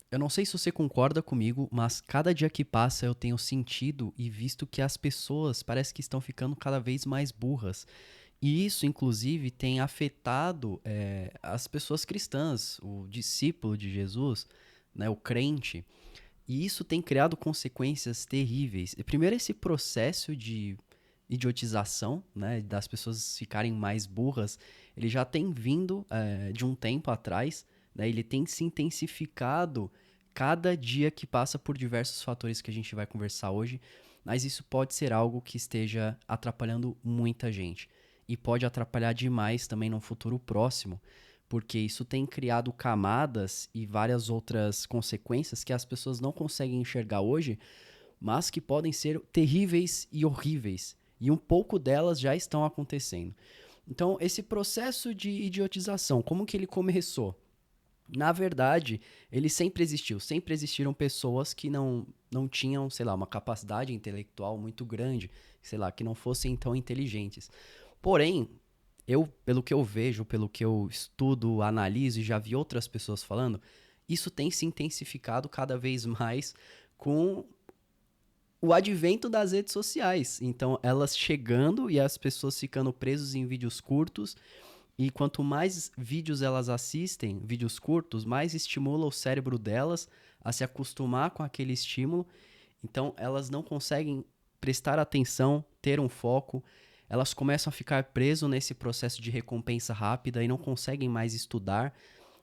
Eu não sei se você concorda comigo, mas cada dia que passa eu tenho sentido e visto que as pessoas parece que estão ficando cada vez mais burras. E isso, inclusive, tem afetado as pessoas cristãs, o discípulo de Jesus, né, o crente. E isso tem criado consequências terríveis. E primeiro, esse processo de idiotização, né, das pessoas ficarem mais burras, ele já tem vindo de um tempo atrás, né, ele tem se intensificado cada dia que passa por diversos fatores que a gente vai conversar hoje, mas isso pode ser algo que esteja atrapalhando muita gente. E pode atrapalhar demais também no futuro próximo, porque isso tem criado camadas e várias outras consequências que as pessoas não conseguem enxergar hoje, mas que podem ser terríveis e horríveis. E um pouco delas já estão acontecendo. Então, esse processo de idiotização, como que ele começou? Na verdade, ele sempre existiu. Sempre existiram pessoas que não tinham, sei lá, uma capacidade intelectual muito grande, sei lá, que não fossem tão inteligentes. Porém, pelo que eu vejo, pelo que eu estudo, analiso e já vi outras pessoas falando, isso tem se intensificado cada vez mais com o advento das redes sociais. Então, elas chegando e as pessoas ficando presas em vídeos curtos. E quanto mais vídeos elas assistem, vídeos curtos, mais estimula o cérebro delas a se acostumar com aquele estímulo. Então, elas não conseguem prestar atenção, ter um foco. Elas começam a ficar presas nesse processo de recompensa rápida e não conseguem mais estudar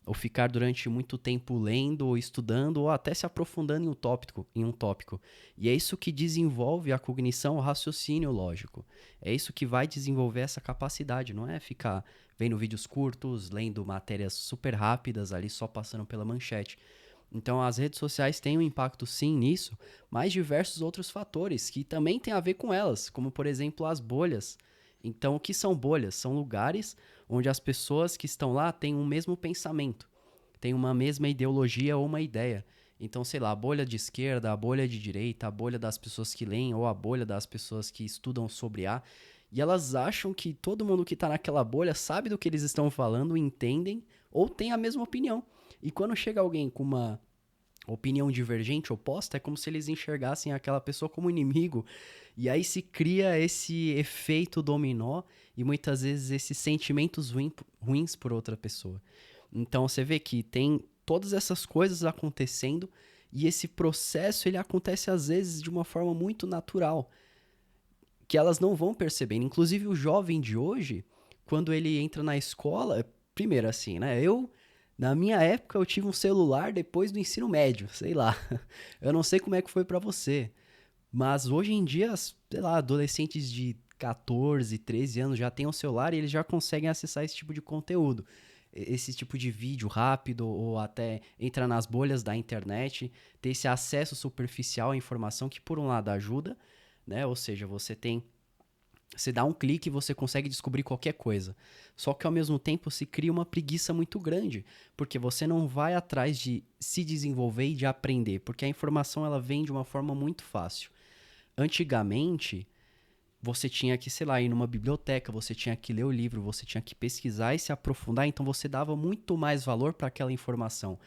ou ficar durante muito tempo lendo ou estudando ou até se aprofundando em um tópico. E é isso que desenvolve a cognição, o raciocínio lógico. É isso que vai desenvolver essa capacidade, não é ficar vendo vídeos curtos, lendo matérias super rápidas ali só passando pela manchete. Então as redes sociais têm um impacto sim nisso, mas diversos outros fatores que também têm a ver com elas, como por exemplo as bolhas. Então o que são bolhas? São lugares onde as pessoas que estão lá têm um mesmo pensamento, têm uma mesma ideologia ou uma ideia. Então, sei lá, a bolha de esquerda, a bolha de direita, a bolha das pessoas que leem ou a bolha das pessoas que estudam sobre A. E elas acham que todo mundo que tá naquela bolha sabe do que eles estão falando, entendem ou tem a mesma opinião. E quando chega alguém com uma opinião divergente, oposta, é como se eles enxergassem aquela pessoa como inimigo. E aí se cria esse efeito dominó e muitas vezes esses sentimentos ruins por outra pessoa. Então você vê que tem todas essas coisas acontecendo e esse processo ele acontece às vezes de uma forma muito natural, que elas não vão percebendo. Inclusive o jovem de hoje, quando ele entra na escola, primeiro assim, né? Na minha época, eu tive um celular depois do ensino médio, sei lá. Eu não sei como é que foi pra você, mas hoje em dia, sei lá, adolescentes de 14, 13 anos já têm um celular e eles já conseguem acessar esse tipo de conteúdo. Esse tipo de vídeo rápido ou até entrar nas bolhas da internet, ter esse acesso superficial à informação que por um lado ajuda, né? Ou seja, você dá um clique e você consegue descobrir qualquer coisa. Só que ao mesmo tempo se cria uma preguiça muito grande, porque você não vai atrás de se desenvolver e de aprender, porque a informação ela vem de uma forma muito fácil. Antigamente, você tinha que, sei lá, ir numa biblioteca, você tinha que ler o livro, você tinha que pesquisar e se aprofundar, então você dava muito mais valor para aquela informação.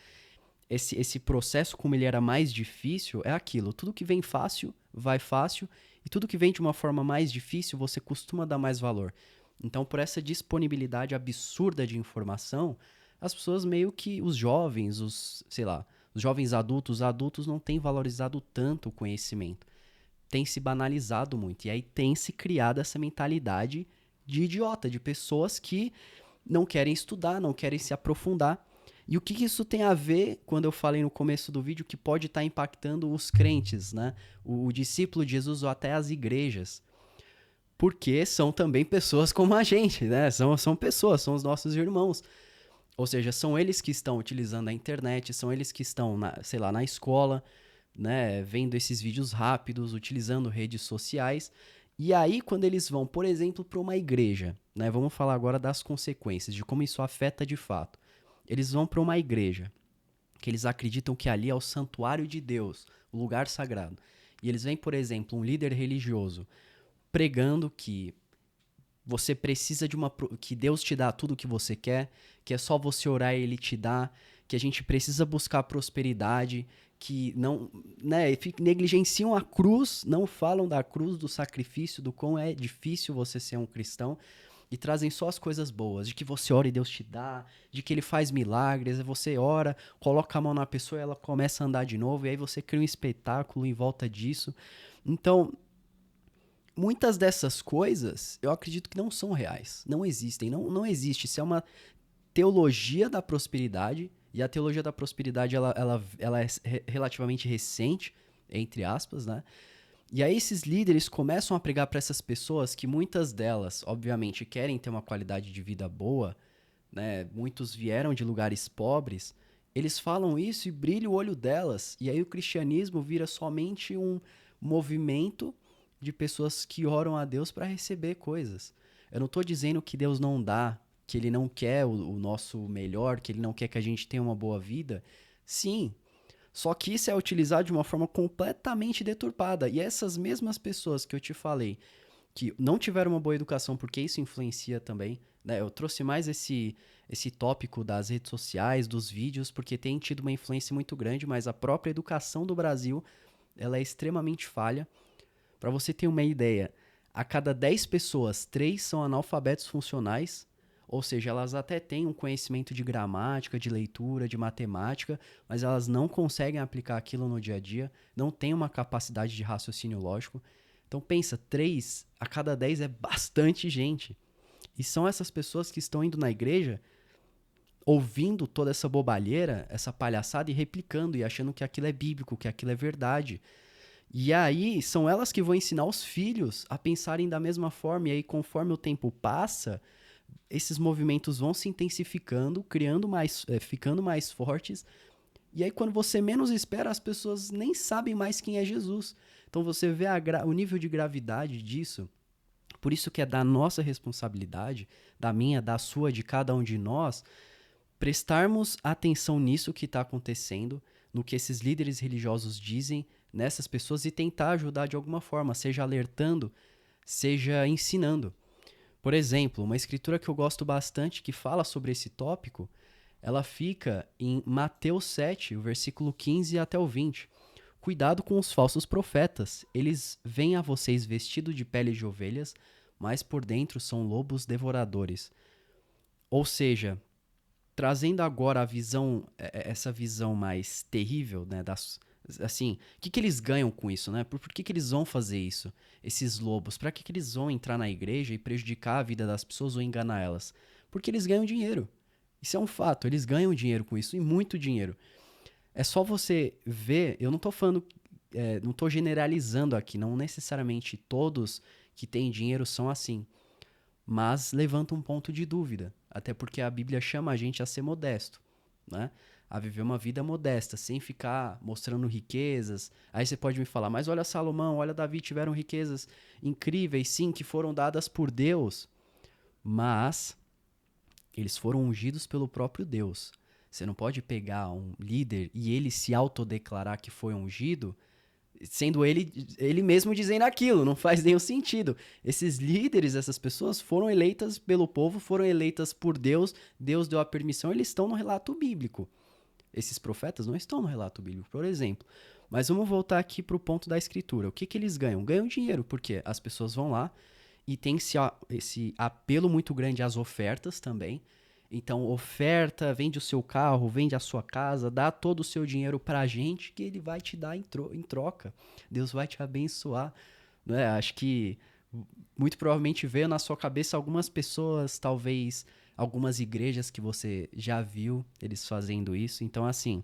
Esse processo, como ele era mais difícil, é aquilo. Tudo que vem fácil, vai fácil. E tudo que vem de uma forma mais difícil, você costuma dar mais valor. Então, por essa disponibilidade absurda de informação, as pessoas meio que, os jovens, sei lá, os jovens adultos, os adultos não têm valorizado tanto o conhecimento. Tem se banalizado muito. E aí tem se criado essa mentalidade de idiota, de pessoas que não querem estudar, não querem se aprofundar. E o que isso tem a ver, quando eu falei no começo do vídeo, que pode estar impactando os crentes, né? O discípulo de Jesus ou até as igrejas. Porque são também pessoas como a gente, né? São pessoas, são os nossos irmãos. Ou seja, são eles que estão utilizando a internet, são eles que estão, sei lá, na escola, né? Vendo esses vídeos rápidos, utilizando redes sociais. E aí, quando eles vão, por exemplo, para uma igreja, né? Vamos falar agora das consequências, de como isso afeta de fato. Eles vão para uma igreja, que eles acreditam que ali é o santuário de Deus, o lugar sagrado. E eles veem, por exemplo, um líder religioso pregando que você precisa de que Deus te dá tudo o que você quer, que é só você orar e ele te dá, que a gente precisa buscar prosperidade, que não, né, negligenciam a cruz, não falam da cruz, do sacrifício, do quão é difícil você ser um cristão, e trazem só as coisas boas, de que você ora e Deus te dá, de que ele faz milagres, você ora, coloca a mão na pessoa e ela começa a andar de novo, e aí você cria um espetáculo em volta disso. Então, muitas dessas coisas, eu acredito que não são reais, não existem, não existe. Isso é uma teologia da prosperidade, e a teologia da prosperidade ela é relativamente recente, entre aspas, né? E aí esses líderes começam a pregar para essas pessoas que muitas delas, obviamente, querem ter uma qualidade de vida boa, né? Muitos vieram de lugares pobres, eles falam isso e brilha o olho delas, e aí o cristianismo vira somente um movimento de pessoas que oram a Deus para receber coisas. Eu não estou dizendo que Deus não dá, que ele não quer o nosso melhor, que ele não quer que a gente tenha uma boa vida. Sim, só que isso é utilizado de uma forma completamente deturpada. E essas mesmas pessoas que eu te falei, que não tiveram uma boa educação, porque isso influencia também, né? Eu trouxe mais esse tópico das redes sociais, dos vídeos, porque tem tido uma influência muito grande, mas a própria educação do Brasil, ela é extremamente falha. Para você ter uma ideia, a cada 10 pessoas, 3 são analfabetos funcionais, ou seja, elas até têm um conhecimento de gramática, de leitura, de matemática, mas elas não conseguem aplicar aquilo no dia a dia, não têm uma capacidade de raciocínio lógico. Então pensa, 3 a cada 10 é bastante gente. E são essas pessoas que estão indo na igreja, ouvindo toda essa bobalheira, essa palhaçada e replicando e achando que aquilo é bíblico, que aquilo é verdade. E aí são elas que vão ensinar os filhos a pensarem da mesma forma. E aí, conforme o tempo passa, esses movimentos vão se intensificando, ficando mais fortes. E aí, quando você menos espera, as pessoas nem sabem mais quem é Jesus. Então você vê o nível de gravidade disso. Por isso que é da nossa responsabilidade, da minha, da sua, de cada um de nós, prestarmos atenção nisso que está acontecendo, no que esses líderes religiosos dizem nessas pessoas e tentar ajudar de alguma forma, seja alertando, seja ensinando. Por exemplo, uma escritura que eu gosto bastante que fala sobre esse tópico, ela fica em Mateus 7, o versículo 15 até o 20. Cuidado com os falsos profetas. Eles vêm a vocês vestidos de pele de ovelhas, mas por dentro são lobos devoradores. Ou seja, trazendo agora essa visão mais terrível, né, assim, o que eles ganham com isso, né? Por que eles vão fazer isso? Esses lobos, para que eles vão entrar na igreja e prejudicar a vida das pessoas ou enganar elas? Porque eles ganham dinheiro. Isso é um fato, eles ganham dinheiro com isso, e muito dinheiro. É só você ver, eu não tô falando, não tô generalizando aqui, não necessariamente todos que têm dinheiro são assim, mas levanta um ponto de dúvida, até porque a Bíblia chama a gente a ser modesto, né? A viver uma vida modesta, sem ficar mostrando riquezas. Aí você pode me falar, mas olha Salomão, olha Davi, tiveram riquezas incríveis, sim, que foram dadas por Deus, mas eles foram ungidos pelo próprio Deus. Você não pode pegar um líder e ele se autodeclarar que foi ungido, sendo ele mesmo dizendo aquilo, não faz nenhum sentido. Esses líderes, essas pessoas foram eleitas pelo povo, foram eleitas por Deus, Deus deu a permissão, eles estão no relato bíblico. Esses profetas não estão no relato bíblico, por exemplo. Mas vamos voltar aqui para o ponto da escritura. O que eles ganham? Ganham dinheiro, porque as pessoas vão lá e tem esse apelo muito grande às ofertas também. Então, oferta, vende o seu carro, vende a sua casa, dá todo o seu dinheiro pra gente que ele vai te dar em troca. Deus vai te abençoar. Né? Acho que muito provavelmente veio na sua cabeça algumas pessoas, talvez algumas igrejas que você já viu eles fazendo isso. Então, assim,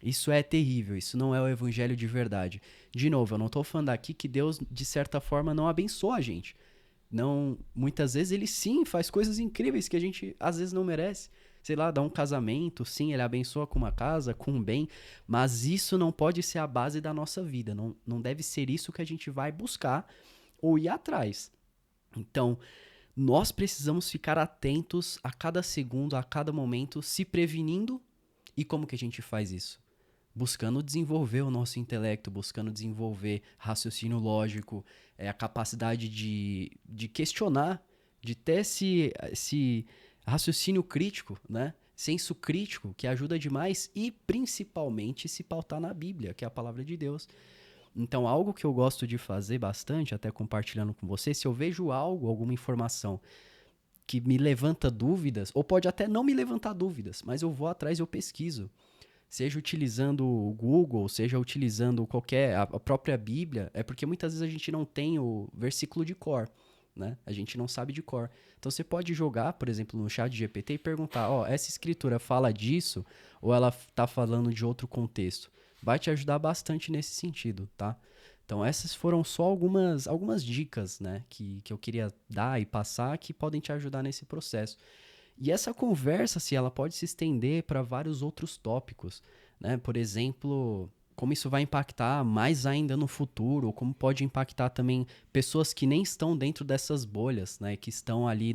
isso é terrível, isso não é o evangelho de verdade. De novo, eu não tô falando aqui que Deus, de certa forma, não abençoa a gente. Não, muitas vezes ele sim faz coisas incríveis que a gente às vezes não merece. Sei lá, dá um casamento, sim, ele abençoa com uma casa, com um bem, mas isso não pode ser a base da nossa vida. Não deve ser isso que a gente vai buscar ou ir atrás. Então, nós precisamos ficar atentos a cada segundo, a cada momento, se prevenindo. E como que a gente faz isso? Buscando desenvolver o nosso intelecto, buscando desenvolver raciocínio lógico, a capacidade de questionar, de ter esse raciocínio crítico, né? senso crítico, que ajuda demais, e principalmente se pautar na Bíblia, que é a palavra de Deus. Então, algo que eu gosto de fazer bastante, até compartilhando com você, se eu vejo algo, alguma informação que me levanta dúvidas, ou pode até não me levantar dúvidas, mas eu vou atrás e eu pesquiso. Seja utilizando o Google, seja utilizando a própria Bíblia, é porque muitas vezes a gente não tem o versículo de cor, né? A gente não sabe de cor. Então você pode jogar, por exemplo, no chat GPT e perguntar, ó, essa escritura fala disso ou ela tá falando de outro contexto? Vai te ajudar bastante nesse sentido, tá? Então essas foram só algumas dicas, né, que eu queria dar e passar que podem te ajudar nesse processo. E essa conversa, se ela pode se estender para vários outros tópicos, né? Por exemplo, como isso vai impactar mais ainda no futuro, ou como pode impactar também pessoas que nem estão dentro dessas bolhas, né? Que estão ali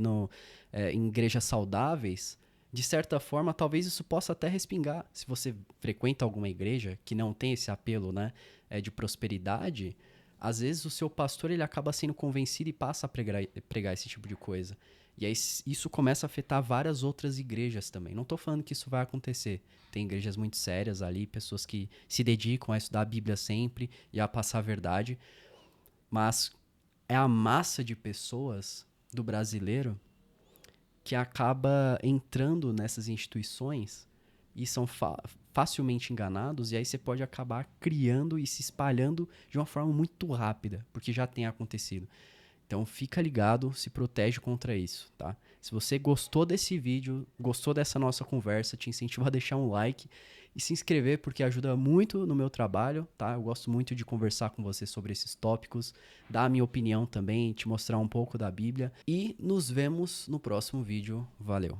em igrejas saudáveis. De certa forma, talvez isso possa até respingar. Se você frequenta alguma igreja que não tem esse apelo, né, de prosperidade, às vezes o seu pastor ele acaba sendo convencido e passa a pregar esse tipo de coisa. E aí isso começa a afetar várias outras igrejas também. Não estou falando que isso vai acontecer. Tem igrejas muito sérias ali, pessoas que se dedicam a estudar a Bíblia sempre e a passar a verdade. Mas é a massa de pessoas do brasileiro que acaba entrando nessas instituições e são facilmente enganados, e aí você pode acabar criando e se espalhando de uma forma muito rápida, porque já tem acontecido. Então fica ligado, se protege contra isso, tá? Se você gostou desse vídeo, gostou dessa nossa conversa, te incentivo a deixar um like e se inscrever porque ajuda muito no meu trabalho, tá? Eu gosto muito de conversar com você sobre esses tópicos, dar a minha opinião também, te mostrar um pouco da Bíblia e nos vemos no próximo vídeo. Valeu!